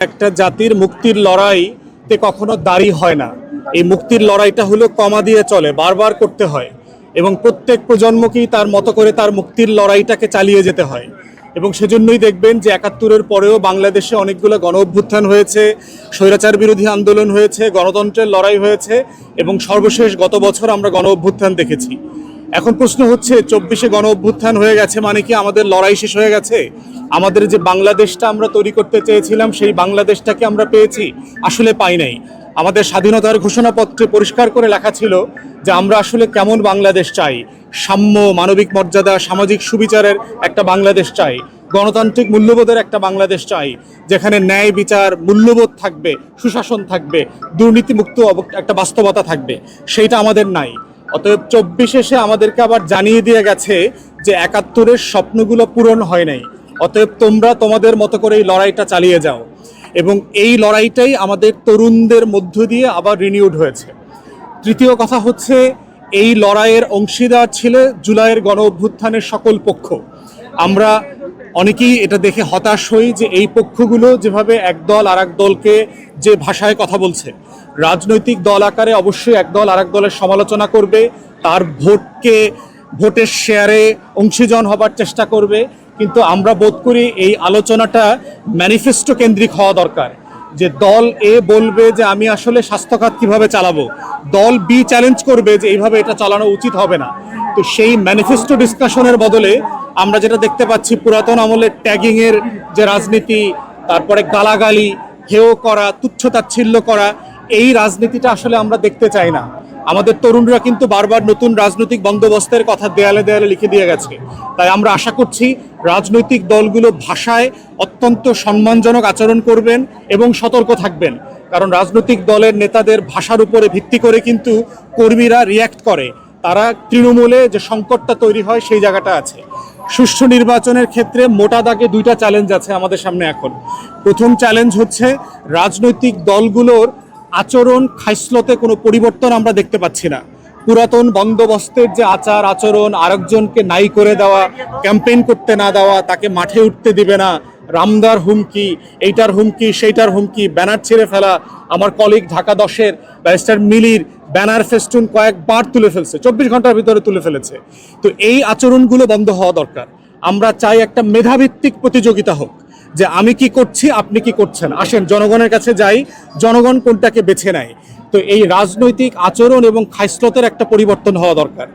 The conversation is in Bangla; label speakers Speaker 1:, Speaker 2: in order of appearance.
Speaker 1: একটা জাতির মুক্তির লড়াইতে কখনো দাঁড়ি হয় না। এই মুক্তির লড়াইটা হলো কমা দিয়ে চলে, বারবার করতে হয় এবং প্রত্যেক প্রজন্মকেই তার মতো করে তার মুক্তির লড়াইটাকে চালিয়ে যেতে হয়। এবং সেজন্যই দেখবেন যে ৭১-এর পরেও বাংলাদেশে অনেকগুলো গণ অভ্যুত্থান হয়েছে, স্বৈরাচার বিরোধী আন্দোলন হয়েছে, গণতন্ত্রের লড়াই হয়েছে এবং সর্বশেষ গত বছর আমরা গণ অভ্যুত্থান দেখেছি। এখন প্রশ্ন হচ্ছে ২৪-এ গণ অভ্যুত্থান হয়ে গেছে মানে কি আমাদের লড়াই শেষ হয়ে গেছে? আমাদের যে বাংলাদেশটা আমরা তৈরি করতে চেয়েছিলাম সেই বাংলাদেশটাকে আমরা পেয়েছি? আসলে পাই নাই। আমাদের স্বাধীনতার ঘোষণাপত্রে পরিষ্কার করে লেখা ছিল যে আমরা আসলে কেমন বাংলাদেশ চাই। সাম্য, মানবিক মর্যাদা, সামাজিক সুবিচারের একটা বাংলাদেশ চাই, গণতান্ত্রিক মূল্যবোধের একটা বাংলাদেশ চাই, যেখানে ন্যায় বিচার, মূল্যবোধ থাকবে, সুশাসন থাকবে, দুর্নীতিমুক্ত একটা বাস্তবতা থাকবে। সেইটা আমাদের নাই। অতএব ২৪ এসে আমাদেরকে আবার জানিয়ে দিয়ে গেছে যে ৭১-এর স্বপ্নগুলো পূরণ হয় নাই। অতএব তোমরা তোমাদের মতো করে এই লড়াইটা চালিয়ে যাও। এবং এই লড়াইটাই আমাদের তরুণদের মধ্য দিয়ে আবার রিনিউড হয়েছে। তৃতীয় কথা হচ্ছে, এই লড়াইয়ের অংশীদার ছিল জুলাইয়ের গণ অভ্যুত্থানের সকল পক্ষ। আমরা অনেকেই এটা দেখে হতাশ হই যে এই পক্ষগুলো যেভাবে একদল আর এক দলকে যে ভাষায় কথা বলছে। রাজনৈতিক দল আকারে অবশ্যই একদল আর এক দলের সমালোচনা করবে, তার ভোটের শেয়ারে অংশীজন হবার চেষ্টা করবে, কিন্তু আমরা বোধ করি এই আলোচনাটা ম্যানিফেস্টো কেন্দ্রিক হওয়া দরকার। যে দল এ বলবে যে আমি আসলে স্বাস্থ্যখাত কিভাবে চালাবো, দল বি চ্যালেঞ্জ করবে যে এইভাবে এটা চালানো উচিত হবে না। তো সেই ম্যানিফেস্টো ডিসকাশনের বদলে আমরা যেটা দেখতে পাচ্ছি, পুরাতন আমলের ট্যাগিংয়ের যে রাজনীতি, তারপরে গালাগালি, হেয় করা, তুচ্ছতাচ্ছিল্য করা, এই রাজনীতিটা আসলে আমরা দেখতে চাই না। আমাদের তরুণরা কিন্তু বারবার নতুন রাজনৈতিক বন্দোবস্তের কথা দেয়ালে দেয়ালে লিখে দিয়ে গেছে। তাই আমরা আশা করছি রাজনৈতিক দলগুলো ভাষায় অত্যন্ত সম্মানজনক আচরণ করবেন এবং সতর্ক থাকবেন। কারণ রাজনৈতিক দলের নেতাদের ভাষার উপরে ভিত্তি করে কিন্তু কর্মীরা রিয়্যাক্ট করে। তারা তৃণমূলে যে সংকটটা তৈরি হয় সেই জায়গাটা আছে। সুষ্ঠু নির্বাচনের ক্ষেত্রে মোটা দাগে দুইটা চ্যালেঞ্জ আছে আমাদের সামনে এখন। প্রথম চ্যালেঞ্জ হচ্ছে রাজনৈতিক দলগুলোর আচরণ খাইসলতে কোনো পরিবর্তন আমরা দেখতে পাচ্ছি না। পুরাতন বন্দোবস্তের যে আচার আচরণ, আরেকজনকে নাই করে দেওয়া, ক্যাম্পেইন করতে না দেওয়া, তাকে মাঠে উঠতে দিবে না, রামদার হুমকি, এইটার হুমকি, সেইটার হুমকি, ব্যানার ছেড়ে ফেলা। আমার কলিগ ঢাকা 10-এর ব্যারিস্টার মিলির ব্যানার ফেস্টুন কয়েকবার তুলে ফেলছে, ২৪ ঘন্টার ভিতরে তুলে ফেলেছে। তো এই আচরণগুলো বন্ধ হওয়া দরকার। আমরা চাই একটা মেধাভিত্তিক প্রতিযোগিতা হোক, যে আমি কি করছি, আপনি কি করছেন, আসেন জনগণের কাছে যাই, জনগণ কোনটাকে বেছে নেয়। তো এই রাজনৈতিক আচরণ এবং খাইসলতের একটা পরিবর্তন হওয়া দরকার।